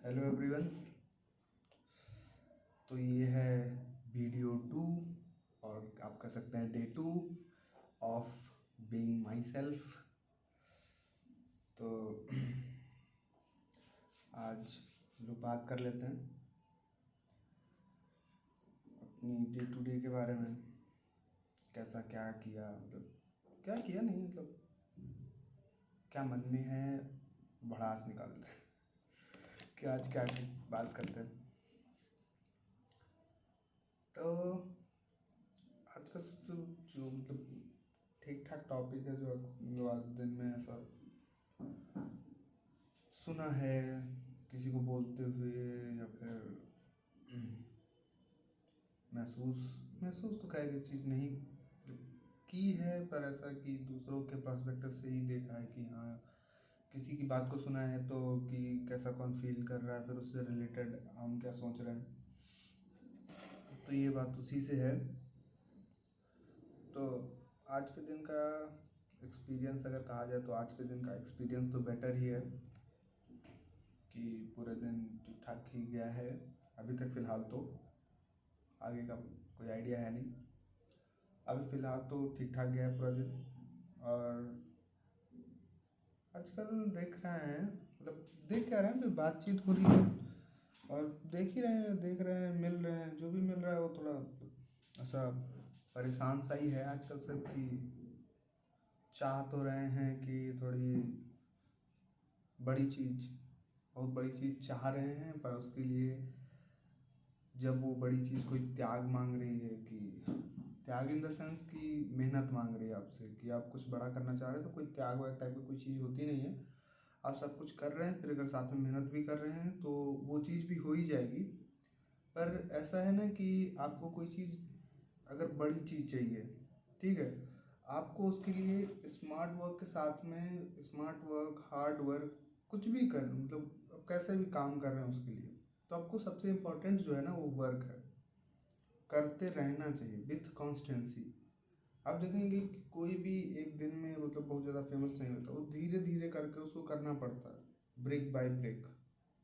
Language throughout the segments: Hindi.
Hello everyone. तो ये है वीडियो 2 और आप कह सकते हैं day 2 of being my self. तो आज लोग बात कर लेते हैं अपनी डे टू डे के बारे में। कैसा क्या किया, मतलब क्या किया नहीं, मतलब क्या मन में है, भड़ास निकालते हैं कि आज क्या बात करते हैं। तो आज का सबसे जो मतलब ठीक ठाक टॉपिक है जो आज दिन में ऐसा सुना है किसी को बोलते हुए या फिर महसूस महसूस तो खैर ये चीज़ नहीं की है, पर ऐसा कि दूसरों के पर्सपेक्टिव से ही देखा है कि हाँ किसी की बात को सुना है तो कि कैसा कौन फील कर रहा है, फिर उससे रिलेटेड हम क्या सोच रहे हैं। तो ये बात उसी से है। तो आज के दिन का एक्सपीरियंस अगर कहा जाए तो आज के दिन का एक्सपीरियंस तो बेटर ही है कि पूरे दिन ठीक ठाक ही गया है अभी तक फ़िलहाल। तो आगे का कोई आइडिया है नहीं। अभी फ़िलहाल तो ठीक ठाक गया है पूरा दिन। और आजकल देख रहे हैं, मतलब देख क्या रहे हैं, फिर बातचीत हो रही है और देख रहे हैं मिल रहे हैं, जो भी मिल रहा है वो थोड़ा ऐसा परेशान सा ही है आजकल सब कि चाह तो रहे हैं कि थोड़ी बड़ी चीज़, बहुत बड़ी चीज़ चाह रहे हैं, पर उसके लिए जब वो बड़ी चीज़ कोई त्याग मांग रही है, कि त्याग इन द सेंस कि मेहनत मांग रही है आपसे कि आप कुछ बड़ा करना चाह रहे हैं, तो कोई त्याग वाग टाइप की कोई चीज़ होती नहीं है। आप सब कुछ कर रहे हैं, फिर अगर साथ में मेहनत भी कर रहे हैं तो वो चीज़ भी हो ही जाएगी। पर ऐसा है ना कि आपको कोई चीज़ अगर बड़ी चीज़ चाहिए, ठीक है, आपको उसके लिए स्मार्ट वर्क के साथ में स्मार्ट वर्क, हार्ड वर्क कुछ भी कर, मतलब आप कैसे भी काम कर रहे हैं उसके लिए, तो आपको सबसे इम्पोर्टेंट जो है ना वो वर्क है, करते रहना चाहिए विथ कॉन्स्टेंसी। आप देखेंगे कि कोई भी एक दिन में मतलब बहुत ज़्यादा फेमस नहीं होता, वो धीरे धीरे करके उसको करना पड़ता है, ब्रेक बाय ब्रेक।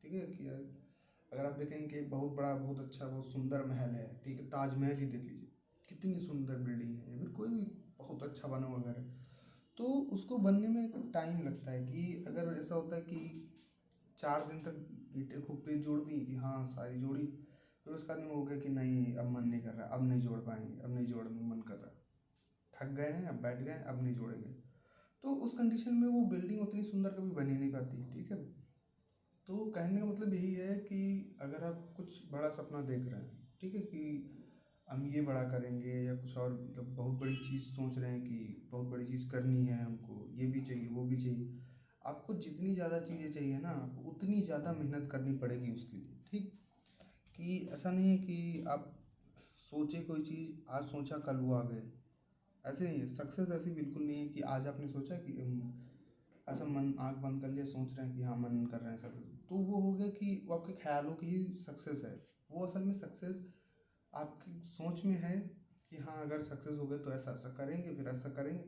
ठीक है कि अगर आप देखेंगे कि बहुत बड़ा, बहुत अच्छा, बहुत सुंदर महल है, ठीक है, ताजमहल ही देख लीजिए, कितनी सुंदर बिल्डिंग है, या फिर कोई भी बहुत अच्छा बना हुआ घर है, तो उसको बनने में एक टाइम लगता है। कि अगर ऐसा होता है कि 4 दिन तक ईंटें खूब तेज जोड़ दी कि हाँ सारी जोड़ी, फिर उसका दिन हो गया कि नहीं अब मन नहीं कर रहा, अब नहीं जोड़ पाएंगे, अब नहीं जोड़ने मन कर रहा, थक गए हैं, अब बैठ गए, अब नहीं जोड़ेंगे, तो उस कंडीशन में वो बिल्डिंग उतनी सुंदर कभी बन ही नहीं पाती। ठीक है। तो कहने का मतलब यही है कि अगर आप कुछ बड़ा सपना देख रहे हैं, ठीक है, कि हम ये बड़ा करेंगे या कुछ और, मतलब बहुत बड़ी चीज़ सोच रहे हैं कि बहुत बड़ी चीज़ करनी है, हमको ये भी चाहिए वो भी चाहिए, आपको जितनी ज़्यादा चीज़ें चाहिए ना, आपको उतनी ज़्यादा मेहनत करनी पड़ेगी उसके लिए। ठीक, कि ऐसा नहीं है कि आप सोचे कोई चीज़, आज सोचा कल वो आ गए, ऐसे नहीं है। सक्सेस ऐसी बिल्कुल नहीं है कि आज आपने सोचा कि ऐसा मन आंख बंद कर लिया, सोच रहे हैं कि हाँ मन कर रहे हैं सक्सेस, तो वो हो गया कि वो आपके ख्यालों की ही सक्सेस है। वो असल में सक्सेस आपकी सोच में है कि हाँ अगर सक्सेस हो गए तो ऐसा ऐसा करेंगे, फिर ऐसा करेंगे,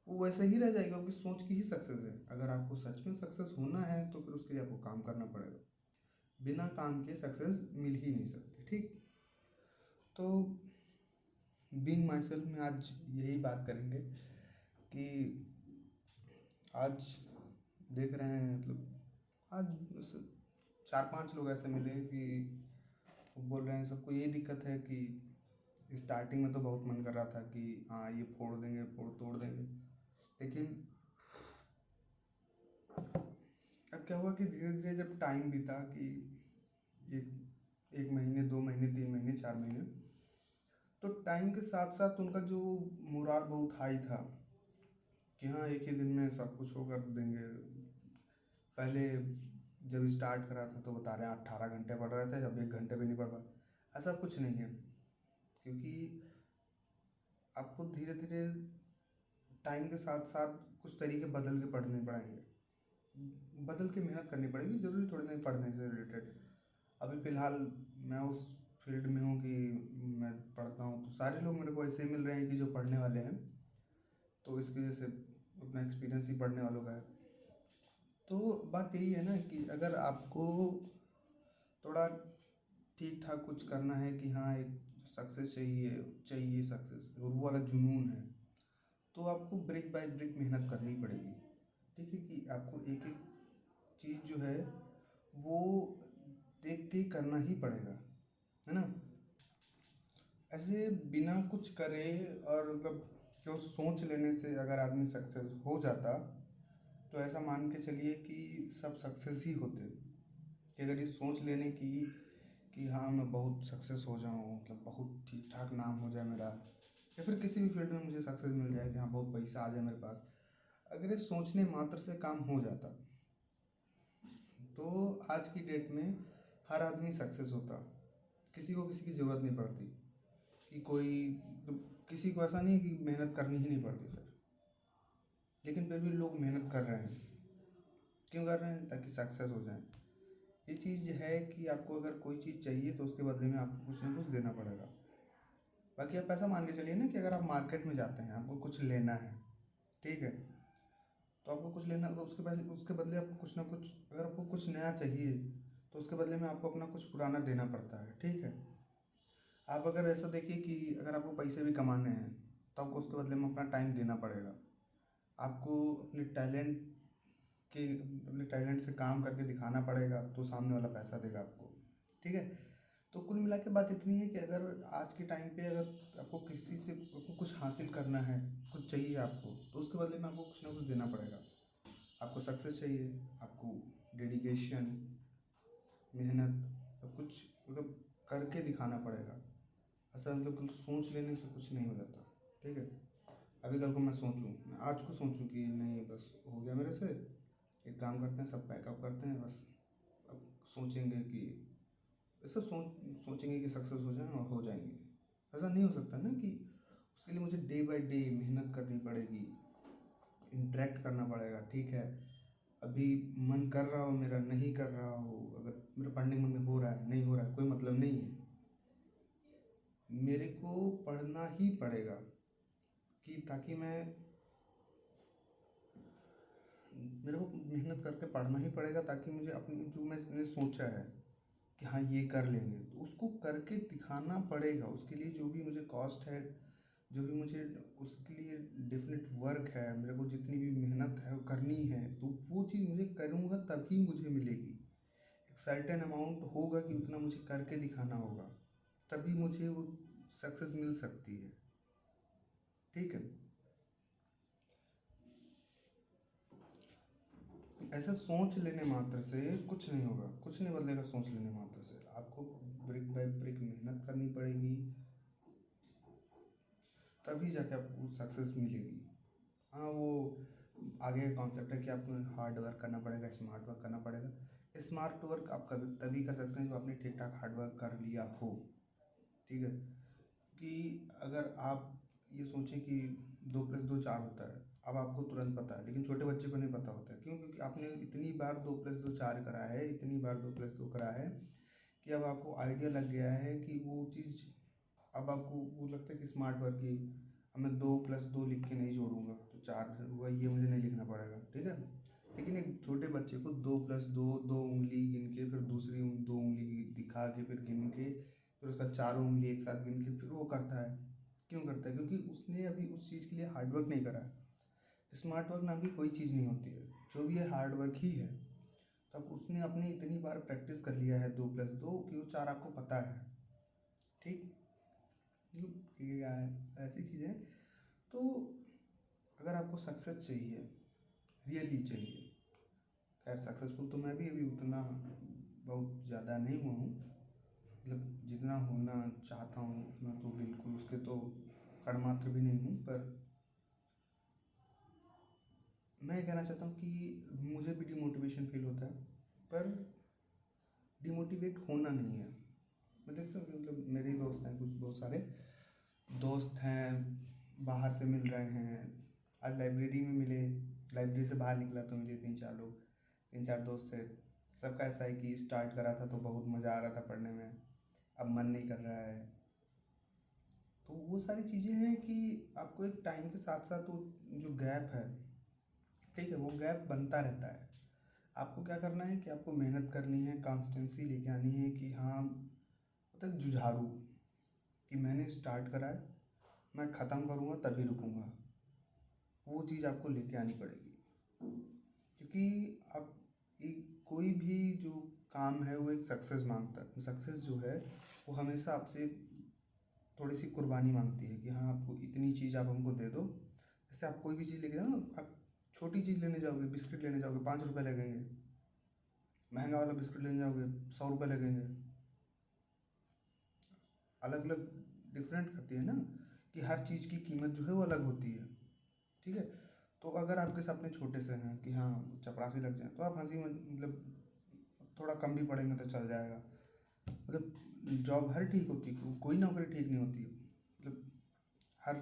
वो वैसे ही रह जाएगा, आपकी सोच की ही सक्सेस है। अगर आपको सच में सक्सेस होना है तो फिर उसके लिए आपको काम करना पड़ेगा, बिना काम के सक्सेस मिल ही नहीं सकती। ठीक, तो बीइंग माई सेल्फ में आज यही बात करेंगे कि आज देख रहे हैं, मतलब आज 4-5 लोग ऐसे मिले कि वो बोल रहे हैं सबको यही दिक्कत है कि स्टार्टिंग में तो बहुत मन कर रहा था कि हाँ ये फोड़ देंगे, फोड़ तोड़ देंगे, लेकिन अब क्या हुआ कि धीरे धीरे जब टाइम बीता कि एक 1 महीने, 2 महीने, 3 महीने, 4 महीने, तो टाइम के साथ साथ उनका जो मोराल बहुत हाई था कि हाँ एक ही दिन में सब कुछ होकर देंगे। पहले जब स्टार्ट करा था तो बता रहे हैं 18 घंटे पढ़ रहे थे, अब 1 घंटे भी नहीं पढ़ पाए। ऐसा कुछ नहीं है, क्योंकि आपको धीरे धीरे टाइम के साथ साथ कुछ तरीके बदल के पढ़ने पड़ेंगे, बदल के मेहनत करनी पड़ेगी, ज़रूरी थोड़ी नहीं पढ़ने से रिलेटेड। अभी फ़िलहाल मैं उस फील्ड में हूँ कि मैं पढ़ता हूँ, तो सारे लोग मेरे को ऐसे ही मिल रहे हैं कि जो पढ़ने वाले हैं, तो इसकी वजह से उतना एक्सपीरियंस ही पढ़ने वालों का है। तो बात यही है ना कि अगर आपको थोड़ा ठीक ठाक कुछ करना है कि हाँ एक सक्सेस चाहिए चाहिए सक्सेस और वो वाला जुनून है, तो आपको ब्रिक बाय ब्रिक मेहनत करनी पड़ेगी। ठीक है कि आपको एक एक चीज़ जो है वो देख के करना ही पड़ेगा, है ना। ऐसे बिना कुछ करे और मतलब केवल सोच लेने से अगर आदमी सक्सेस हो जाता, तो ऐसा मान के चलिए कि सब सक्सेस ही होते। कि अगर ये सोच लेने की कि हाँ मैं बहुत सक्सेस हो जाऊँ, मतलब बहुत ठीक ठाक नाम हो जाए मेरा, या फिर किसी भी फील्ड में मुझे सक्सेस मिल जाए कि हाँ बहुत पैसा आ जाए मेरे पास, अगर ये सोचने मात्र से काम हो जाता तो आज की डेट में हर आदमी सक्सेस होता। किसी को किसी की ज़रूरत नहीं पड़ती कि कोई, तो किसी को ऐसा नहीं कि मेहनत करनी ही नहीं पड़ती सर, लेकिन फिर भी लोग मेहनत कर रहे हैं। क्यों कर रहे हैं? ताकि सक्सेस हो जाए। ये चीज़ है कि आपको अगर कोई चीज़ चाहिए तो उसके बदले में आपको कुछ ना कुछ देना पड़ेगा। बाकी आप ऐसा मान के चलिए ना कि अगर आप मार्केट में जाते हैं, आपको कुछ लेना है, ठीक है, तो आपको कुछ लेना, तो उसके बदले आपको कुछ ना कुछ, अगर आपको कुछ नया चाहिए तो उसके बदले में आपको अपना कुछ पुराना देना पड़ता है, ठीक है। आप अगर ऐसा देखिए कि अगर आपको पैसे भी कमाने हैं तो आपको उसके बदले में अपना टाइम देना पड़ेगा। आपको अपने टैलेंट से काम करके दिखाना पड़ेगा, तो सामने वाला पैसा देगा आपको, ठीक है। तो कुल मिला के बात इतनी है कि अगर आज के टाइम पे अगर आपको किसी से आपको कुछ हासिल करना है, कुछ चाहिए आपको, तो उसके बदले में आपको कुछ ना कुछ देना पड़ेगा। आपको सक्सेस चाहिए, आपको डेडिकेशन, मेहनत, सब कुछ मतलब करके दिखाना पड़ेगा। ऐसा मतलब कुछ सोच लेने से कुछ नहीं हो जाता, ठीक है। अभी कल को मैं सोचूं, मैं आज को सोचूं कि नहीं बस हो गया मेरे से, एक काम करते हैं, सब पैकअप करते हैं बस, अब सोचेंगे कि ऐसा सोचेंगे कि सक्सेस हो जाए और हो जाएंगे। ऐसा नहीं हो सकता ना, कि उसके लिए मुझे डे बाय डे मेहनत करनी पड़ेगी, इंटरेक्ट करना पड़ेगा, ठीक है। अभी मन कर रहा हो मेरा, नहीं कर रहा हो, अगर मेरा पढ़ने मन में हो रहा है, नहीं हो रहा है, कोई मतलब नहीं है, मेरे को पढ़ना ही पड़ेगा कि ताकि मेरे को मेहनत करके पढ़ना ही पड़ेगा ताकि मुझे अपनी जो मैंने सोचा है कि हाँ ये कर लेंगे, तो उसको करके दिखाना पड़ेगा। उसके लिए जो भी मुझे कॉस्ट है, जो भी मुझे उसके लिए डेफिनेट वर्क है, मेरे को जितनी भी मेहनत है वो करनी है, तो वो चीज़ मुझे करूँगा तभी मुझे मिलेगी। एक सर्टेन अमाउंट होगा कि उतना मुझे करके दिखाना होगा, तभी मुझे वो सक्सेस मिल सकती है, ठीक है। ऐसा सोच लेने मात्र से कुछ नहीं होगा, कुछ नहीं बदलेगा सोच लेने मात्र से। आपको ब्रिक बाय ब्रिक मेहनत करनी पड़ेगी, तभी जाके आपको सक्सेस मिलेगी। हाँ वो आगे का कॉन्सेप्ट है कि आपको हार्ड वर्क करना पड़ेगा, स्मार्ट वर्क करना पड़ेगा। स्मार्ट वर्क आप कभी तभी कर सकते हैं जब आपने ठीक ठाक हार्ड वर्क कर लिया हो, ठीक है। कि अगर आप ये सोचें कि 2+2 4 होता है, अब आपको तुरंत पता है, लेकिन छोटे बच्चे को नहीं पता होता है। क्यों? क्योंकि आपने इतनी बार 2+2 4 करा है, इतनी बार 2+2 करा है कि अब आपको आइडिया लग गया है कि वो चीज़, अब आपको वो लगता है कि स्मार्ट वर्क की, अब मैं 2+2 लिख के नहीं जोड़ूंगा तो 4 हुआ, ये मुझे नहीं लिखना पड़ेगा, ठीक है। लेकिन एक छोटे बच्चे को 2+2 दो उंगली गिन के, फिर दूसरी दो उंगली दिखा के, फिर गिन के, फिर उसका चारों उंगली एक साथ गिन के फिर वो करता है। क्यों करता है? क्योंकि उसने अभी उस चीज़ के लिए हार्डवर्क नहीं करा है। स्मार्ट वर्क नाम की कोई चीज़ नहीं होती है, जो भी है हार्डवर्क ही है। तब उसने अपनी इतनी बार प्रैक्टिस कर लिया है 2+2 कि वो 4 आपको पता है, ठीक। ठीक है, ऐसी चीज़ें। तो अगर आपको सक्सेस चाहिए, रियली चाहिए, खैर सक्सेसफुल तो मैं भी अभी उतना बहुत ज़्यादा नहीं हुआ हूँ, मतलब जितना होना चाहता हूँ उतना तो बिल्कुल उसके तो कड़मात्र भी नहीं हूँ, पर मैं कहना चाहता हूँ कि मुझे भी डिमोटिवेशन फील होता है, पर डिमोटिवेट होना नहीं है। मैं देखता हूँ कि मतलब मेरे ही दोस्त हैं, कुछ बहुत सारे दोस्त हैं, बाहर से मिल रहे हैं, आज लाइब्रेरी में मिले, लाइब्रेरी से बाहर निकला तो मिले 3 4 लोग, 3 4 दोस्त थे। सबका ऐसा है कि स्टार्ट करा था तो बहुत मज़ा आ रहा था पढ़ने में, अब मन नहीं कर रहा है। तो वो सारी चीज़ें हैं कि आपको एक टाइम के साथ साथ वो जो गैप है, ठीक है, वो गैप बनता रहता है। आपको क्या करना है कि आपको मेहनत करनी है, कॉन्स्टेंसी लेके आनी है कि हाँ मतलब जुझारू, कि मैंने स्टार्ट करा है, मैं ख़त्म करूँगा तभी रुकूँगा। वो चीज़ आपको लेके आनी पड़ेगी, क्योंकि आप एक कोई भी जो काम है वो एक सक्सेस मांगता है। सक्सेस जो है वो हमेशा आपसे थोड़ी सी कुर्बानी मांगती है कि हाँ आपको इतनी चीज़ आप हमको दे दो। जैसे आप कोई भी चीज़ लेके जाओ ना, आप छोटी चीज़ लेने जाओगे, बिस्किट लेने जाओगे, 5 रुपये लगेंगे। महंगा वाला बिस्किट लेने जाओगे, 100 रुपये लगेंगे। अलग अलग डिफरेंट करती है ना, कि हर चीज़ की कीमत जो है वो अलग होती है। ठीक है। तो अगर आपके सपने छोटे से हैं कि हाँ चपरासी लग जाए, तो आप हंसी में मतलब थोड़ा कम भी पढ़ेंगे तो चल जाएगा। मतलब जॉब हर ठीक होती है, कोई नौकरी ठीक नहीं होती, मतलब हर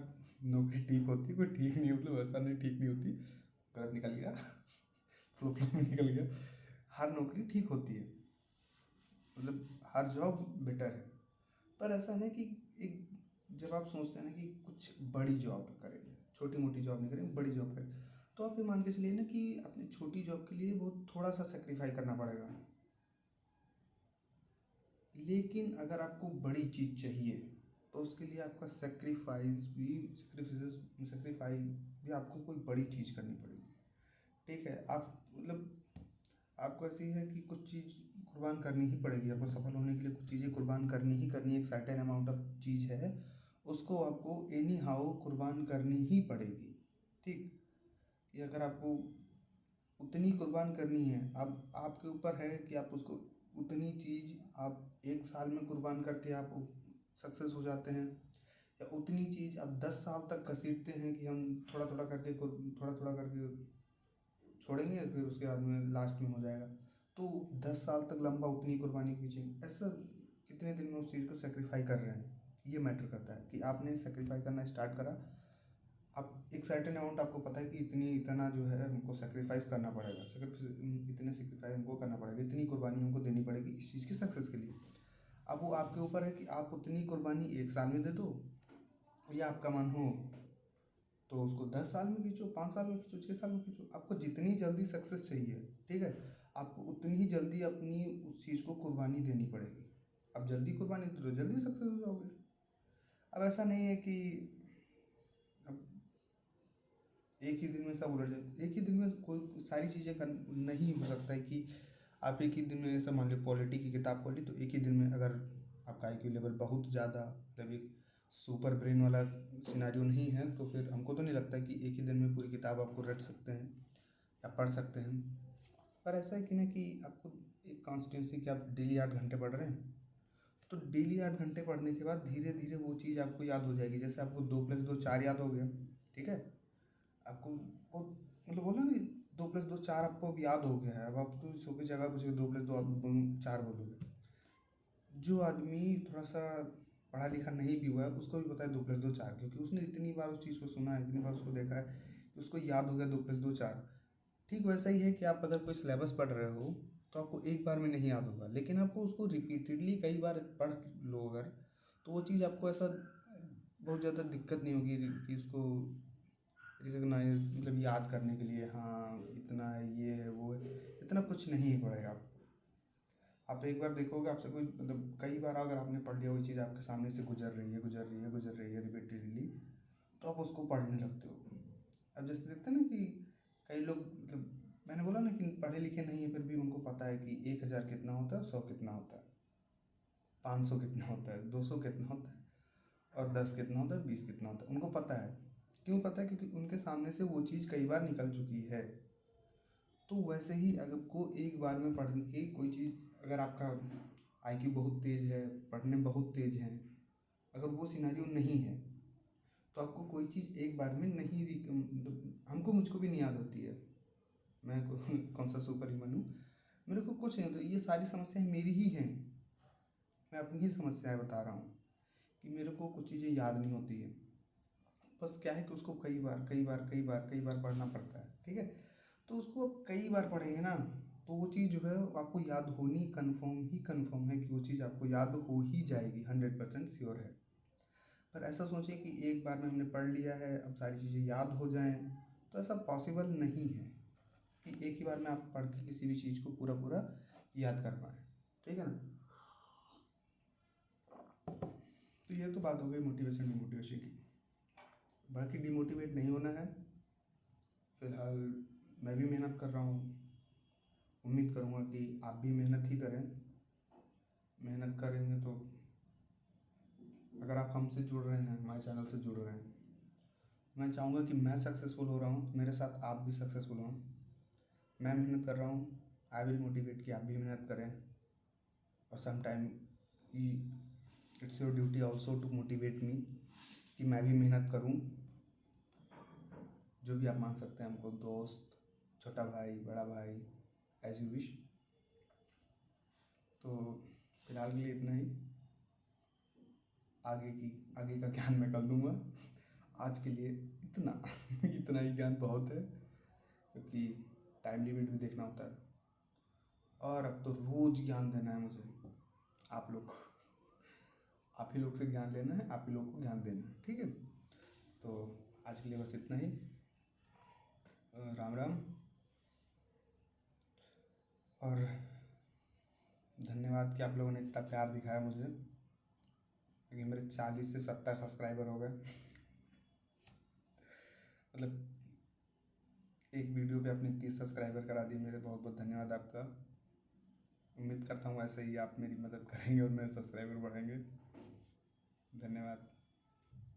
नौकरी ठीक होती है, कोई ठीक नहीं, मतलब ऐसा नहीं ठीक नहीं होती, गलत निकल गया फ्लो फ्लो में निकल गया। हर नौकरी ठीक होती है, मतलब हर जॉब बेटर है। पर ऐसा नहीं कि एक, जब आप सोचते हैं ना कि कुछ बड़ी जॉब करेंगे, छोटी मोटी जॉब नहीं करेंगे, बड़ी जॉब करेंगे, तो आप ये मान के चलिए ना कि अपनी छोटी जॉब के लिए बहुत थोड़ा सा सेक्रीफाई करना पड़ेगा। लेकिन अगर आपको बड़ी चीज़ चाहिए तो उसके लिए आपका सेक्रीफाई भी आपको कोई बड़ी चीज़ करनी पड़ेगी। ठीक है। आप मतलब आपको ऐसी है कि कुछ चीज़ कुर्बान करनी ही पड़ेगी, आपको सफल होने के लिए कुछ चीज़ें कुर्बान करनी ही करनी है। एक सर्टेन अमाउंट ऑफ चीज़ है, उसको आपको एनी हाउ कुर्बान करनी ही पड़ेगी। ठीक। कि अगर आपको उतनी कुर्बान करनी है, अब आपके ऊपर है कि आप उसको उतनी चीज़ आप 1 साल में कुर्बान करके आप सक्सेस हो जाते हैं, या उतनी चीज़ आप 10 साल तक घसीटते हैं कि हम थोड़ा थोड़ा करके छोड़ेंगे, फिर उसके बाद में लास्ट में हो जाएगा। तो 10 साल तक लंबा उतनी कुर्बानी पीछे, ऐसा कितने दिन में उस चीज़ को सेक्रीफाई कर रहे हैं, ये मैटर करता है। कि आपने सेक्रीफाई करना स्टार्ट करा, अब एक सर्टेन अमाउंट आपको पता है कि इतना जो है हमको सेक्रीफाइस करना पड़ेगा, इतने सेक्रीफाइस हमको करना पड़ेगा, इतनी कुर्बानी हमको देनी पड़ेगी इस चीज़ की सक्सेस के लिए। अब वो आपके ऊपर है कि आप उतनी कुर्बानी 1 साल में दे दो, या आपका मन हो तो उसको 10 साल में खींचो, 5 साल में खींचो, 6 साल में खींचो। आपको जितनी जल्दी सक्सेस चाहिए, ठीक है, आपको उतनी ही जल्दी अपनी उस चीज़ को कुर्बानी देनी पड़ेगी। अब जल्दी कुर्बानी दो तो जल्दी सक्सेस हो जाओगे। अब ऐसा नहीं है कि अब एक ही दिन में सब उलट जाए। एक ही दिन में कोई सारी चीज़ें कर नहीं हो सकता है कि आप एक ही दिन में, ऐसा मान लो पॉलिटी की किताब खोली तो एक ही दिन में, अगर आपका IQ लेवल बहुत ज़्यादा मतलब एक सुपर ब्रेन वाला सिनारियो नहीं है, तो फिर हमको तो नहीं लगता कि एक ही दिन में पूरी किताब आपको रट सकते हैं या पढ़ सकते हैं। पर ऐसा है कि ना कि आपको एक कॉन्स्टेंसी कि आप डेली 8 घंटे पढ़ रहे हैं, तो डेली 8 घंटे पढ़ने के बाद धीरे धीरे वो चीज़ आपको याद हो जाएगी। जैसे आपको 2 + 2 4 याद हो गया, ठीक है, आपको वो मतलब बोला ना 2 + 2 4 आपको अब याद हो गया है। अब आप तो सौ की जगह पूछे 2 + 2 आप 4 बोलोगे। जो आदमी थोड़ा सा पढ़ा लिखा नहीं भी हुआ है उसको भी पता है 2 + 2 4, क्योंकि उसने इतनी बार उस चीज़ को सुना है, इतनी बार उसको देखा है कि उसको याद हो गया 2 + 2 4। ठीक वैसा ही है कि आप अगर कोई सिलेबस पढ़ रहे हो तो आपको एक बार में नहीं याद होगा, लेकिन आपको उसको रिपीटेडली कई बार पढ़ लो अगर, तो वो चीज़ आपको ऐसा बहुत ज़्यादा दिक्कत नहीं होगी कि उसको रिकग्नाइज मतलब याद करने के लिए, हाँ इतना है, ये है, वो है, इतना कुछ नहीं पड़ेगा। आप एक बार देखोगे, आपसे कोई मतलब कई बार अगर आपने पढ़ लिया, वही चीज़ आपके सामने से गुजर रही है रिपीटेडली, तो आप उसको पढ़ने लगते हो। अब जैसे देखते हैं ना कि कई लोग मतलब मैंने बोला ना कि पढ़े लिखे नहीं है, फिर भी उनको पता है कि 1,000 कितना होता है, 100 कितना होता है, 500 कितना होता है, 200 कितना होता है, और 10 कितना होता है, 20 कितना होता है, उनको पता है। क्यों पता है? क्योंकि उनके सामने से वो चीज़ कई बार निकल चुकी है। तो वैसे ही अगर को एक बार में पढ़ने की कोई चीज़, अगर आपका IQ बहुत तेज़ है, पढ़ने में बहुत तेज़ हैं, अगर वो सिनेरियो नहीं है तो आपको कोई चीज़ एक बार में नहीं मतलब हमको मुझको भी नहीं याद होती है। मैं कौन सा सुपर ह्यूमन हूँ, मेरे को कुछ नहीं होता। ये सारी समस्याएं मेरी ही हैं, मैं अपनी ही समस्याएं बता रहा हूँ कि मेरे को कुछ चीज़ें याद नहीं होती है। बस क्या है कि उसको कई बार पढ़ना पड़ता है, ठीक है। तो उसको आप कई बार पढ़ेंगे ना, तो वो चीज़ जो है आपको याद होनी कन्फर्म है कि वो चीज़ आपको याद हो ही जाएगी, 100% श्योर है। पर ऐसा सोचें कि एक बार में हमने पढ़ लिया है, अब सारी चीज़ें याद हो जाएं, तो ऐसा पॉसिबल नहीं है। कि एक ही बार में आप पढ़ के किसी भी चीज़ को पूरा पूरा याद कर पाएँ। ठीक है ना। तो ये तो बात हो गई मोटिवेशन डिमोटिवेशन की। बाकी डिमोटिवेट नहीं होना है। फ़िलहाल मैं भी मेहनत कर रहा हूँ, उम्मीद करूँगा कि आप भी मेहनत ही करें। मेहनत करेंगे तो अगर आप हमसे जुड़ रहे हैं, हमारे चैनल से जुड़ रहे हैं, मैं चाहूँगा कि मैं सक्सेसफुल हो रहा हूँ तो मेरे साथ आप भी सक्सेसफुल हों। मैं मेहनत कर रहा हूँ, आई विल मोटिवेट कि आप भी मेहनत करें। और some time it's your duty also to motivate me कि मैं भी मेहनत करूँ। जो भी आप मान सकते हैं हमको, दोस्त, छोटा भाई, बड़ा भाई, एज यू विश। तो फिलहाल के लिए इतना ही। आगे का ज्ञान मैं कल दूंगा। आज के लिए इतना इतना ही ज्ञान बहुत है, क्योंकि टाइम लिमिट भी देखना होता है। और अब तो रोज़ ज्ञान देना है मुझे आप लोग को। आप ही लोग से ज्ञान लेना है, आप ही लोग को ज्ञान देना है। ठीक है। तो आज के लिए बस इतना ही। राम राम। और धन्यवाद कि आप लोगों ने इतना प्यार दिखाया मुझे, क्योंकि मेरे 40 से 70 सब्सक्राइबर हो गए। मतलब एक वीडियो पे अपने 30 सब्सक्राइबर करा दिए मेरे। बहुत बहुत धन्यवाद आपका। उम्मीद करता हूँ ऐसे ही आप मेरी मदद करेंगे और मेरे सब्सक्राइबर बढ़ेंगे। धन्यवाद।